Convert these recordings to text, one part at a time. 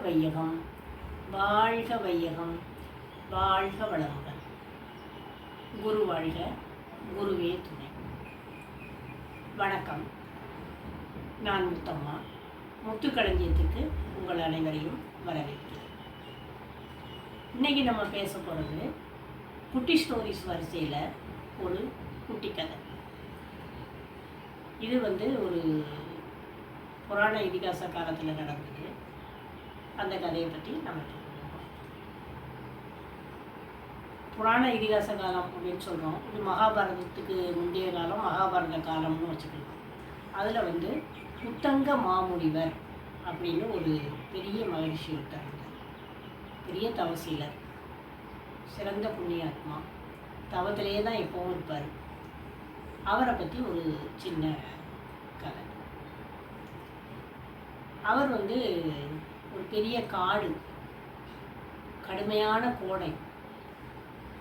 வையகம், வாழ்க வையகம், வாழ்க வளமுடன். குரு வாழ்க, குருவே துணை. வணக்கம். நான் முத்தம்மா. முத்துக்களஞ்சியத்துக்கு உங்கள் அனைவரையும் வரவேற்கிறேன். இன்றைக்கி நம்ம பேச போகிறது குட்டி ஸ்டோரிஸ் வரிசையில் ஒரு குட்டி கதை. இது ஒரு புராண இதிகாச காலத்தில் நடந்தது. அந்த கதையை பற்றி நம்ம தெரிஞ்சுக்கணும். புராண இதிகாச காலம் அப்படின்னு சொல்கிறோம். இது மகாபாரதத்துக்கு முந்தைய காலம், மகாபாரத காலம்னு வச்சுக்கலாம். அதில் உத்தங்க மாமுனிவர் அப்படின்னு ஒரு பெரிய மகிழ்ச்சி இருக்காங்க. பெரிய தவசீலர், சிறந்த புண்ணியாத்மா, தவத்திலேயே தான் எப்பவும் இருப்பார். அவரை பற்றி ஒரு சின்ன கதை. அவர் ஒரு பெரிய காடு, கடுமையான கோடை.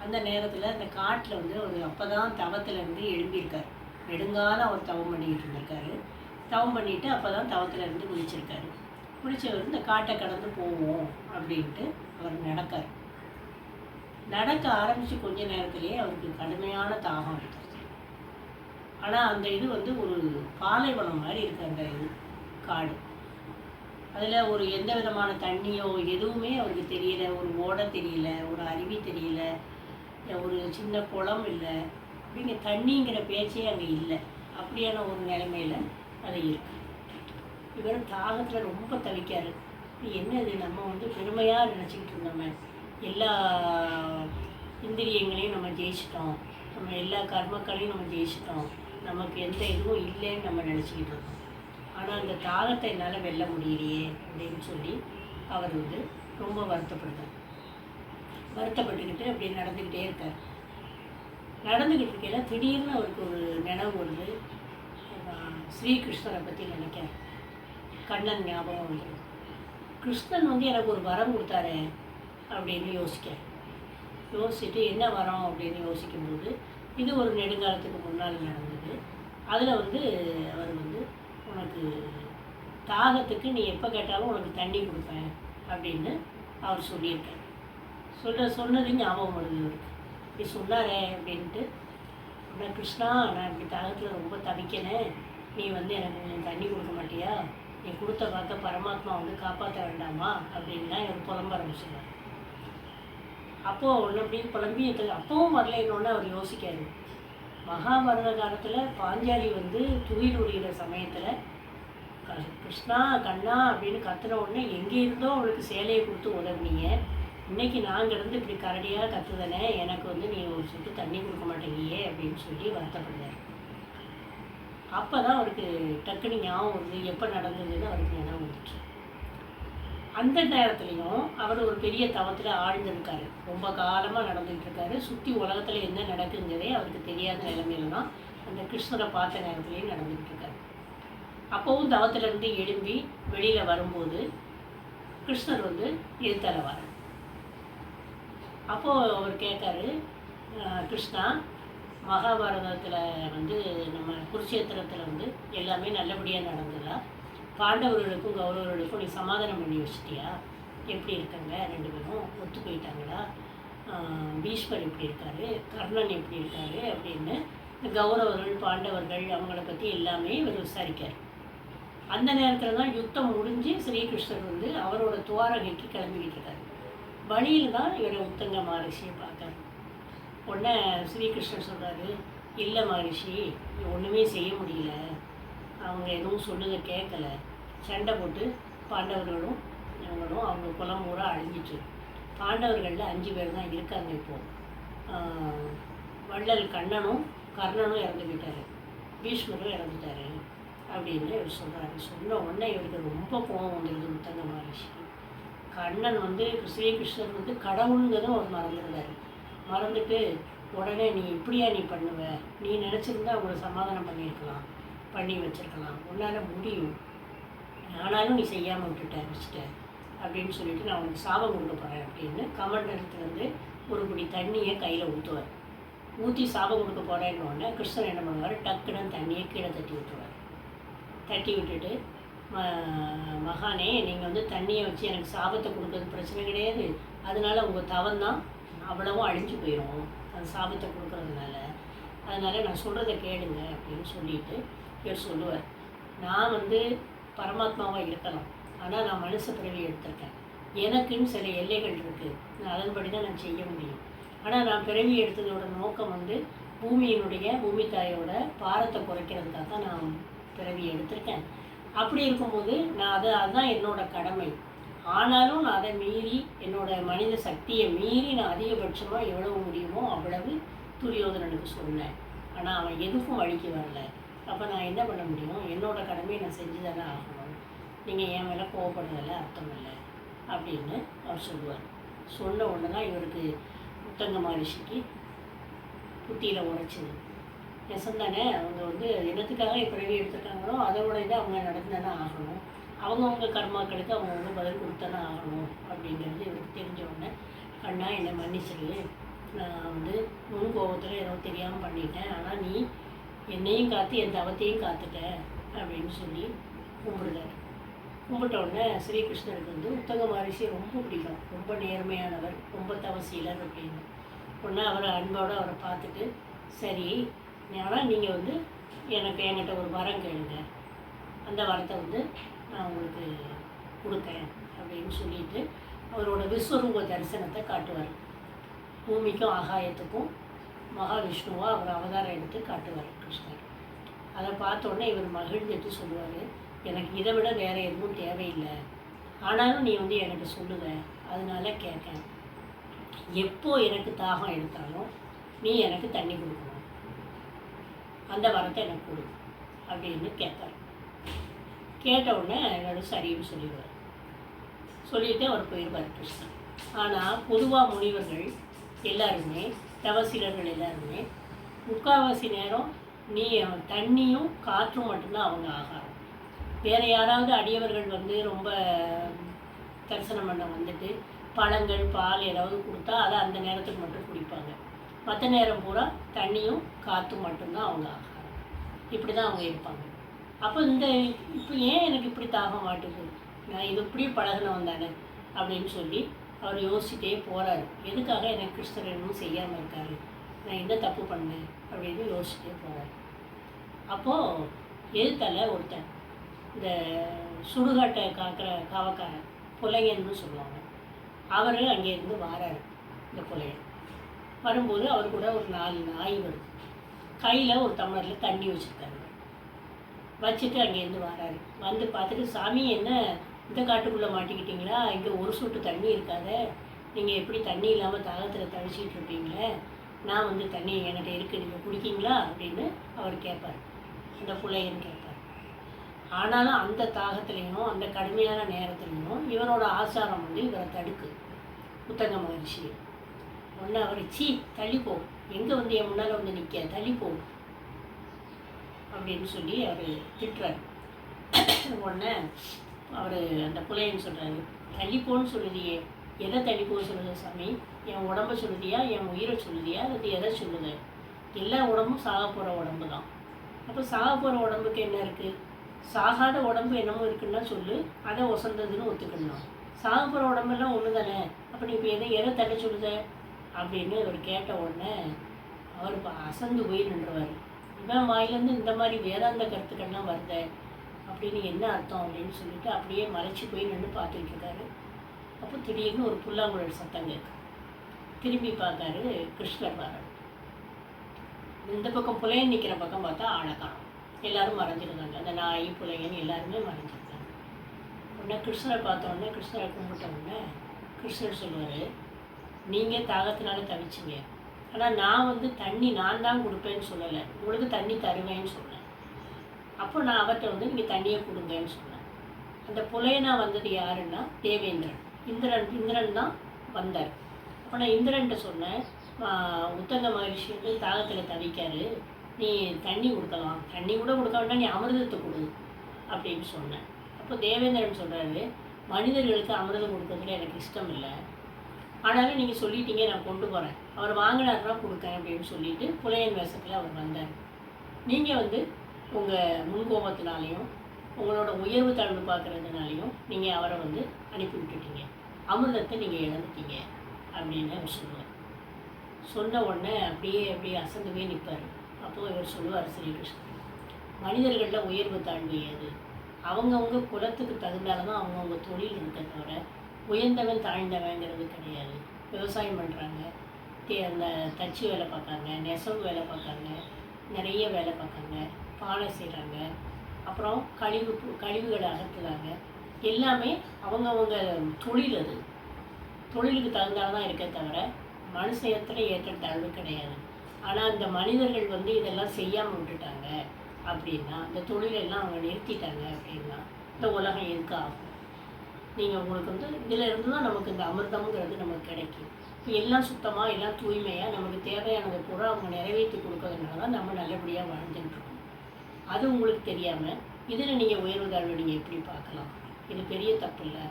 அந்த நேரத்தில் அந்த காட்டில் ஒரு அப்போ தான் தவத்திலேருந்து எழும்பியிருக்கார். நெடுங்காலம் அவர் தவம் பண்ணிக்கிட்டு இருந்திருக்காரு. தவம் பண்ணிவிட்டு அப்போ தான் தவத்திலேருந்து குளிச்சிருக்காரு. குளிச்சவர் இந்த காட்டை கடந்து போவோம் அப்படின்ட்டு அவர் நடக்க ஆரம்பித்து கொஞ்ச நேரத்திலேயே அவருக்கு கடுமையான தாகம் எடுத்துருச்சு. ஆனால் அந்த இது ஒரு பாலைவனம் மாதிரி இருக்குது. அந்த இது காடு, அதில் எந்த விதமான தண்ணியோ எதுவுமே அவருக்கு தெரியல. ஒரு ஓடை தெரியல, ஒரு அருவி தெரியல, ஒரு சின்ன குளம் இல்லை. அப்படிங்க தண்ணிங்கிற பேச்சே அங்கே இல்லை. அப்படியான ஒரு நிலைமையில் அது இருக்கு. இவர் தாகத்தில் ரொம்ப தவிக்காரு. என்னது, நம்ம பெருமையாக நினச்சிக்கிட்டு இருந்தோமே, எல்லா இந்திரியங்களையும் நம்ம ஜெயிச்சிட்டோம், நம்ம எல்லா கர்மக்களையும் நம்ம ஜெயிச்சிட்டோம், நமக்கு எந்த இதுவும் இல்லைன்னு நம்ம நினச்சிக்கிட்டு இருக்கோம். ஆனால் அந்த தாகத்தை என்னால் வெல்ல முடியலையே அப்படின்னு சொல்லி அவர் ரொம்ப வருத்தப்பட்டுக்கிட்டு அப்படி நடந்துக்கிட்டே இருக்கார். நடந்துக்கிட்டு இருக்கையில் திடீர்னு அவருக்கு ஒரு நினைவு வருது. ஸ்ரீகிருஷ்ணரை பற்றி நினைக்கார். கண்ணன் ஞாபகம் வந்துடும். கிருஷ்ணன் எனக்கு ஒரு வரம் கொடுத்தாரு அப்படின்னு யோசிச்சுட்டு என்ன வரம் அப்படின்னு யோசிக்கும்போது இது ஒரு நெடுங்காலத்துக்கு முன்னால் நடந்தது. அதில் அவர் உனக்கு தாகத்துக்கு நீ எப்போ கேட்டாலும் உனக்கு தண்ணி கொடுப்பேன் அப்படின்னு அவர் சொல்லியிருக்கார். சொன்னது ஞாபகம் வருது இவருக்கு. இப்படி சொன்னாரே அப்படின்ட்டு, உடனே கிருஷ்ணா, நான் இப்படி தாகத்தில் ரொம்ப தவிக்கினேன், நீ எனக்கு தண்ணி கொடுக்க மாட்டியா? நீ கொடுத்த பார்க்க பரமாத்மா காப்பாற்ற வேண்டாமா அப்படின்லாம் இவர் புலம்ப ஆரம்பிச்சிடுவார். அப்போது ஒன்று அப்படின்னு புலம்பி அப்பவும் வரலைன்னொன்னே அவர் யோசிக்காரு. மகாபாரத காலத்தில் பாஞ்சாலி துயில் உரிகிற சமயத்தில் கிருஷ்ணா கண்ணா அப்படின்னு கத்துன உடனே எங்கே இருந்தோ அவளுக்கு சேலையை கொடுத்து உதவுனீங்க. இன்றைக்கி நாங்கள் இருந்து இப்படி கரடியாக கத்துதானே, எனக்கு நீ ஒரு சொட்டு தண்ணி கொடுக்க மாட்டேங்கியே அப்படின்னு சொல்லி வருத்தப்படுறார். அப்போ தான் அவருக்கு டக்குனு ஞாபகம் வருது எப்போ நடந்ததுன்னு அவருக்கு ஞாபகம் வந்துச்சு. அந்த நேரத்துலையும் அவர் ஒரு பெரிய தவத்தில் ஆழ்ந்திருக்காரு. ரொம்ப காலமாக நடந்துகிட்டு இருக்காரு. சுற்றி உலகத்தில் என்ன நடக்குங்கிறதே அவருக்கு தெரியாத நிலைமையில தான் அந்த கிருஷ்ணரை பார்த்த நேரத்துலேயும் நடந்துகிட்டு இருக்காரு. அப்போவும் தவத்திலிருந்து எழும்பி வெளியில் வரும்போது கிருஷ்ணர் எதிர்த்தால வர. அப்போது அவர் கேட்காரு, கிருஷ்ணா, மகாபாரதத்தில் நம்ம குருட்சேத்திரத்தில் எல்லாமே நல்லபடியாக நடந்ததா? பாண்டவர்களுக்கும் கௌரவர்களுக்கும் நீ சமாதானம் பண்ணி வச்சிட்டியா? எப்படி இருக்காங்க ரெண்டு பேரும்? ஒத்து போயிட்டாங்களா? பீஷ்மர் எப்படி இருக்காரு? கர்ணன் எப்படி இருக்காரு அப்படின்னு கௌரவர்கள் பாண்டவர்கள் அவங்கள பற்றி எல்லாமே இவர் விசாரிக்கார். அந்த நேரத்தில் தான் யுத்தம் முடிஞ்சு ஸ்ரீகிருஷ்ணர் அவரோட துவாரகைக்கு கிளம்பிக்கிட்டு இருக்காரு. வழியில் தான் இவரை உத்தங்க மகரிஷியை பார்த்தார். உடனே ஸ்ரீகிருஷ்ணர் சொல்கிறாரு, இல்லை மகரிஷி, ஒன்றுமே செய்ய முடியல, அவங்க எதுவும் சொல்லுங்க கேட்கல, சண்டை போட்டு பாண்டவர்களும் அவங்க குலம் பூரா அழிஞ்சிட்டு. பாண்டவர்களில் 5 பேர் தான் இருக்காங்க. இப்போது வள்ளல் கண்ணனும் கர்ணனும் இறந்துக்கிட்டாரு, பீஷ்மரும் இறந்துட்டாரு அப்படின்னு இவர் சொல்கிறாரு. சொன்ன உடனே இவருக்கு ரொம்ப கோபம் வந்துடுது உத்தங்க மகரிஷி. கண்ணன் ஸ்ரீகிருஷ்ணர் கடவுளுங்கிறதும் அவர் மறந்துடுறாரு. மறந்துட்டு உடனே நீ இப்படியா நீ பண்ணுவ, நீ நினச்சிருந்தா அவங்கள சமாதானம் பண்ணியிருக்கலாம், பண்ணி வச்சுருக்கலாம், உன்னால் முடியும், ஆனாலும் நீ செய்யாமல் வச்சுட்ட அப்படின்னு சொல்லிட்டு நான் உனக்கு சாபம் கொடுக்க போகிறேன் அப்படின்னு கமண்டலத்துலேருந்து ஒரு குடி தண்ணியை கையில் ஊற்றுவார். ஊற்றி சாபம் கொடுக்க போகிறேன்னு உடனே கிருஷ்ணன் என்ன பண்ணுவார், டக்குன்னு தண்ணியை கீழே தட்டி விட்டுருவார். தட்டி விட்டுட்டு மகானே, நீங்கள் வந்து தண்ணியை வச்சு எனக்கு சாபத்தை கொடுக்கறது பிரச்சனை கிடையாது, அதனால் உங்கள் தவந்தான் அவ்வளவும் அழிஞ்சு போயிடும் அந்த சாபத்தை கொடுக்கறதுனால, அதனால் நான் சொல்கிறத கேளுங்க அப்படின்னு சொல்லிட்டு இவர் சொல்லுவார். நான் வந்து பரமாத்மாவாக இருக்கலாம், ஆனால் நான் மனுஷ பிறவி எடுத்திருக்கேன், எனக்குன்னு சில எல்லைகள் இருக்குது, நான் அதன்படி தான் நான் செய்ய முடியும். ஆனால் நான் பிறவி எடுத்ததோட நோக்கம் வந்து பூமி தாயோட பாரத்தை குறைக்கிறதுக்காக தான் நான் பிறவி எடுத்திருக்கேன். அப்படி இருக்கும்போது நான் அதுதான் என்னோடய கடமை. ஆனாலும் நான் அதை மீறி என்னோடய மனித சக்தியை மீறி நான் அதிகபட்சமாக எவ்வளவு முடியுமோ அவ்வளவு துரியோதனனுக்கு சொன்னேன். ஆனால் அவன் எதுக்கும் வழிக்கு வரல. அப்போ நான் என்ன பண்ண முடியும்? என்னோடய கடமையை நான் செஞ்சு தானே ஆகணும். நீங்கள் என் மேலே கோவப்படுறதில்ல, அர்த்தம் இல்லை அப்படின்னு அவர் சொல்லுவார். சொன்ன உடனே தான் இவருக்கு உத்தங்க மகரிஷிக்கு புத்தியில் உரைச்சிது. நெசந்தானே, அவங்க வந்து என்னத்துக்காக பிறவி எடுத்துருக்காங்களோ அதோட இதை அவங்க நடந்தானே ஆகணும், அவங்கவுங்க கர்மாக்களுக்கு அவங்கவுங்க பதில் கொடுத்தானே ஆகணும் அப்படிங்கிறது இவருக்கு தெரிஞ்ச உடனே, கண்ணா என்னை மன்னிச்சிடு, நான் வந்து முன் கோபத்தில் ஏதோ தெரியாமல் பண்ணிட்டேன், ஆனால் நீ என்னையும் காத்து என் தவத்தையும் காத்துட்ட அப்படின்னு சொல்லி கும்பிடுறார். கும்பிட்ட உடனே ஸ்ரீகிருஷ்ணருக்கு வந்து உத்தங்க மகரிஷி ரொம்ப பிடிக்கும், ரொம்ப நேர்மையானவர், ரொம்ப தவசீலர் அப்படின்னு. உடனே அவரை அன்போடு அவரை பார்த்துட்டு, சரி ஆனால் நீங்கள் வந்து என்கிட்ட ஒரு வரம் கேளுங்க, அந்த வரத்தை வந்து நான் உங்களுக்கு கொடுத்தேன் அப்படின்னு சொல்லிட்டு அவரோட விஸ்வரூப தரிசனத்தை காட்டுவார். பூமிக்கும் ஆகாயத்துக்கும் மகாவிஷ்ணுவாக அவர் அவதாரம் எடுத்து காட்டுவார் கிருஷ்ணர். அதை பார்த்தோன்னே இவர் மகிழ்ந்துட்டு சொல்லுவார், எனக்கு இதை விட வேறு எதுவும் தேவையில்லை, ஆனாலும் நீ வந்து எனக்கு சொல்லுங்க, அதனால கேட்கேன், எப்போ எனக்கு தாகம் எடுத்தாலும் நீ எனக்கு தண்ணி கொடுக்கணும், அந்த வரத்தை எனக்கு கொடு அப்படின்னு கேட்பார். கேட்ட உடனே என்னோட சரின்னு சொல்லிடுவார். சொல்லிவிட்டு அவர் போயிடுவார் கிருஷ்ணன். ஆனால் பொதுவாக முனிவர்கள் எல்லாருமே, தவசீலர்கள் எல்லாருமே முக்கால்வாசி நேரம் தண்ணியும் காற்றும் மட்டும்தான் அவங்க ஆகாரம். வேறு யாராவது அடியவர்கள் வந்து ரொம்ப தரிசனம் பண்ண வந்துட்டு பழங்கள் பால் ஏதாவது கொடுத்தா அதை அந்த நேரத்துக்கு மட்டும் குடிப்பாங்க. மற்ற நேரம் பூரா தண்ணியும் காற்றும் மட்டும்தான் அவங்க ஆகாரம். இப்படி தான் அவங்க இருப்பாங்க. அப்போ இப்போ ஏன் எனக்கு இப்படி தாக மாட்டுது, நான் இது இப்படி பழகினவன் தானே அப்படின்னு சொல்லி அவர் யோசிச்சுட்டே போகிறாரு. எதுக்காக எனக்கு கிருஷ்ணர் இன்னும் செய்யாமல் இருக்காரு, நான் என்ன தப்பு பண்ணேன் அப்படின்னு யோசிச்சுட்டே போகிறார். அப்போது எதுத்தால ஒருத்தன் இந்த சுடுகாட்டை காக்கிற காவக்காரன் புலையன்னு சொல்லுவாங்க, அவர் அங்கேருந்து வாராரு. இந்த புலையன் வரும்போது அவர் கூட ஒரு 4 நாய் வருது, கையில் ஒரு டம்ளரில் தண்ணி வச்சுருக்காரு. வச்சுட்டு அங்கேருந்து வராரு. வந்து பார்த்துட்டு, சாமி என்ன இந்த காட்டுக்குள்ளே மாட்டிக்கிட்டீங்களா, இங்கே ஒரு சொட்டு தண்ணி இருக்காத, நீங்கள் எப்படி தண்ணி இல்லாமல் தாகத்தில் தவிச்சிக்கிட்டு இருப்பீங்களே, நான் வந்து தண்ணி என்கிட்ட இருக்குது, நீங்கள் குடிக்கீங்களா அப்படின்னு அவர் கேட்பார். அந்த புள்ளையன்னு கேட்பார். ஆனாலும் அந்த தாகத்துலேயும் அந்த கடுமையான நேரத்துலையும் இவரோட ஆசாரம் வந்து இவரை தடுக்கு. உத்தங்க மகரிஷி ஒன்று அவர் தள்ளிப்போ, எங்கே வந்து என் முன்னால் வந்து நிற்க, தள்ளிப்போ அப்படின்னு சொல்லி அவர் திட்டுறாரு. உடனே அவர் அந்த புலையன்னு சொல்கிறாரு, தள்ளிப்போன்னு சொல்லுதியே, எதை தள்ளிப்போன்னு சொல்லுது சாமி, என் உடம்பை சொல்லுதியா, என் உயிரை சொல்லுதியா, அது எதை சொல்லுது, எல்லா உடம்பும் சாக போகிற உடம்பு தான். அப்போ சாக போகிற உடம்புக்கு என்ன இருக்குது, சாகாத உடம்பு என்னமோ இருக்குன்னா சொல்லு, அதை ஒசந்ததுன்னு ஒத்துக்கணும், சாக போகிற உடம்பெல்லாம் ஒன்று தானே, அப்போ நீ இப்போ எதை தள்ள சொல்லுத அப்படின்னு அவர் கேட்ட உடனே அவர் அசந்து போய் நின்றுவார். இவன் வாயிலேருந்து இந்த மாதிரி வேதாந்த கருத்துக்கள்லாம் வருத அப்படின்னு என்ன அர்த்தம் அப்படின்னு சொல்லிட்டு அப்படியே மறைச்சி போய் நின்று பார்த்துக்கிட்டு இருக்காரு. அப்போ திடீர்னு ஒரு புல்லாங்குழல் சத்தம் கேட்கு. திரும்பி பார்த்தாரு, கிருஷ்ணர் வராரு. இந்த பக்கம் புலையன் நிற்கிற பக்கம் பார்த்தா ஆழக்காரம், எல்லோரும் மறைஞ்சிருந்தாங்க, அந்த நாய் புலையன் எல்லாருமே மறைஞ்சிருந்தாங்க. உடனே கிருஷ்ணரை பார்த்த உடனே, கிருஷ்ணரை கும்பிட்ட உடனே கிருஷ்ணர் சொல்லுவார், நீங்கள் தாகத்தினால தவிச்சிங்க, ஆனால் நான் வந்து தண்ணி நான் தான் கொடுப்பேன்னு சொல்லலை, உங்களுக்கு தண்ணி தருவேன்னு சொன்னேன். அப்போ நான் அவர்கிட்ட வந்து நீங்கள் தண்ணியை கொடுங்கன்னு சொன்னேன். அந்த புலையனா வந்தது யாருன்னா தேவேந்திரன், இந்திரன் தான் வந்தார். அப்போ நான் இந்திரன்ட்ட சொன்னேன், உத்தங்க மகரிஷி வந்து தாகத்தில் தவிக்காரு, நீ தண்ணி கொடுக்கலாம், தண்ணி கூட கொடுக்க வேண்டாம், நீ அமிர்தத்தை கொடு அப்படின்னு சொன்னேன். அப்போ தேவேந்திரன் சொல்கிறாரு, மனிதர்களுக்கு அமிர்தம் கொடுக்கறதுல எனக்கு இஷ்டம் இல்லை, ஆனாலும் நீங்கள் சொல்லிட்டீங்க, நான் கொண்டு போகிறேன், அவர் வாங்கினாருன்னா கொடுக்கேன் அப்படின்னு சொல்லிட்டு புலையன் வேஷத்தில் அவர் வந்தார். நீங்கள் வந்து உங்கள் முன்கோபத்தினாலையும் உங்களோட உயர்வு தாழ்வு பார்க்குறதுனாலையும் நீங்கள் அவரை வந்து அனுப்பி விட்டுட்டீங்க, அமிர்தத்தை நீங்கள் இழந்துட்டீங்க அப்படின்னு அவர் சொல்லுவார். சொன்ன உடனே அப்படியே அசந்துவே நிற்பார். அப்போது இவர் சொல்லுவார் ஸ்ரீகிருஷ்ணன், மனிதர்களில் உயர்வு தாழ்வு ஏது? அவங்கவுங்க குலத்துக்கு தகுந்தால்தான் அவங்கவுங்க தொழில் இருக்க தவிர உயர்ந்தவன் தாழ்ந்தவங்கிறது கிடையாது. விவசாயம் பண்ணுறாங்க, அந்த தச்சு வேலை பார்க்காங்க, நெசவு வேலை பார்க்காங்க, நிறைய வேலை பார்க்காங்க, பானை செய்கிறாங்க, அப்புறம் கழிவுகளை அகற்றுறாங்க. எல்லாமே அவங்கவுங்க தொழில். அது தொழிலுக்கு தகுந்தால்தான் இருக்க தவிர மனுஷயத்தில் ஏற்ற தாழ்வு கிடையாது. ஆனால் இந்த மனிதர்கள் வந்து இதெல்லாம் செய்யாமல் விட்டுட்டாங்க அப்படின்னா, இந்த தொழிலெல்லாம் அவங்க நிறுத்திட்டாங்க அப்படின்னா இந்த உலகம் எதுக்கு ஆகும்? நீங்கள் உங்களுக்கு வந்து இதில் இருந்து தான் நமக்கு இந்த அமிர்தம்ங்கிறது நமக்கு கிடைக்கும். எல்லாம் சுத்தமாக எல்லாம் தூய்மையாக நமக்கு தேவையானதை பூரா அவங்க நிறைவேற்றி கொடுக்கறதுனால தான் நம்ம நல்லபடியாக வாழ்ந்துட்டுருக்கோம். அது உங்களுக்கு தெரியாமல் இதில் நீங்கள் உயர்வு தாழ்வு நீங்கள் எப்படி பார்க்கலாம்? இது பெரிய தப்பு இல்லை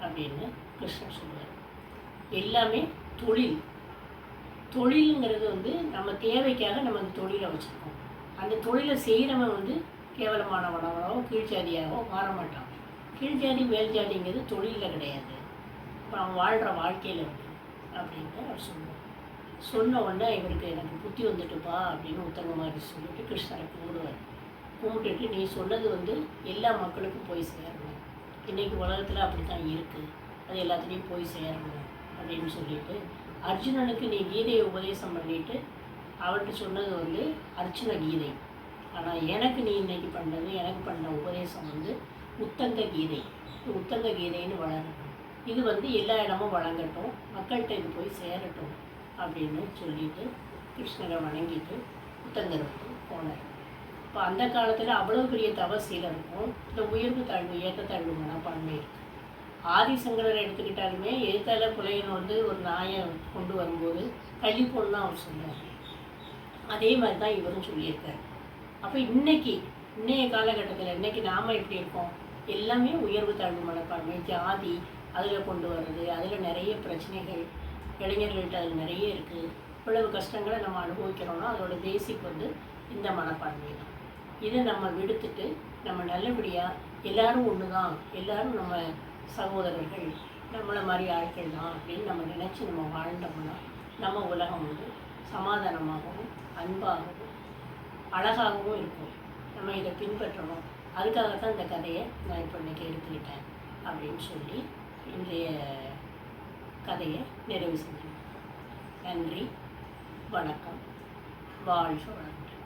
அப்படின்னு கிருஷ்ணன் சொல்லுவார். எல்லாமே தொழிலுங்கிறது வந்து நம்ம தேவைக்காக நம்ம அந்த தொழிலை வச்சுருக்கோம். அந்த தொழிலை செய்கிறவன் வந்து கேவலமானவனவனோ கீழ்ஜாதியாகவோ மாற மாட்டான். கீழ்ஜாதி மேல் ஜாதிங்கிறது தொழிலில் கிடையாது, இப்போ அவன் வாழ்கிற வாழ்க்கையில் இருக்குது அப்படின்ட்டு அவர் சொல்லுவார். சொன்ன உடனே இவருக்கு எனக்கு புத்தி வந்துட்டுப்பா அப்படின்னு உத்தரவு மாதிரி சொல்லிட்டு கிருஷ்ணரை கும்பிட்டுட்டு, நீ சொன்னது வந்து எல்லா மக்களுக்கும் போய் சேரணும், இன்றைக்கி உலகத்தில் அப்படி தான் இருக்குது, அது எல்லாத்துலேயும் போய் சேரணும் அப்படின்னு சொல்லிட்டு அர்ஜுனனுக்கு நீ கீதையை உபதேசம் பண்ணிவிட்டு அவர்கிட்ட சொன்னது வந்து அர்ஜுன கீதை. ஆனால் எனக்கு நீ இன்னைக்கு பண்ணது, எனக்கு பண்ண உபதேசம் வந்து உத்தங்க கீதை. உத்தங்க கீதைன்னு வளரட்டும், இது வந்து எல்லா இடமும் வழங்கட்டும், மக்கள்கிட்ட இது போய் சேரட்டும் அப்படின்னு சொல்லிட்டு கிருஷ்ணரை வணங்கிட்டு உத்தங்கருக்கு போனார். இப்போ அந்த காலத்தில் அவ்வளோ பெரிய தவசீலருக்கும் இந்த உயர்வு தாழ்வு ஏற்றத்தாழ்வு மனப்பான்மை இருக்குது. ஆதிசங்கரரை எடுத்துக்கிட்டாலுமே எழுத்தால புலையன் வந்து ஒரு நாயை கொண்டு வரும்போது தள்ளி போன்னு தான் அவர் சொன்னார். அதே மாதிரி தான் இவரும் சொல்லியிருக்காரு. அப்போ இன்றைய காலகட்டத்தில் இன்றைக்கி நாம் எப்படி இருக்கோம்? எல்லாமே உயர்வு தாழ்வு மனப்பான்மை, ஜாதி அதில் கொண்டு வர்றது, அதில் நிறைய பிரச்சனைகள் இளைஞர்கள்ட்ட அதில் நிறைய இருக்குது. இவ்வளவு கஷ்டங்களை நம்ம அனுபவிக்கிறோன்னா அதோட பேசிக் வந்து இந்த மனப்பான்மை தான். இதை நம்ம விடுத்துட்டு நம்ம நல்லபடியாக எல்லோரும் ஒன்று தான், எல்லோரும் நம்ம சகோதரர்கள், நம்மளை மாதிரி ஆட்கள் தான் அப்படின்னு நம்ம நினச்சி நம்ம வாழ்ந்தோம்னா நம்ம உலகம் வந்து சமாதானமாகவும் அன்பாகவும் அழகாகவும் இருக்கும். நம்ம இதை பின்பற்றணும். அதுக்காகத்தான் இந்த கதையை நான் இப்போ இன்றைக்கி எடுத்துக்கிட்டேன் அப்படின்னு சொல்லி இன்றைய கதையை நிறைவு செஞ்சேன். நன்றி, வணக்கம், வாழ்க வளமுடன்.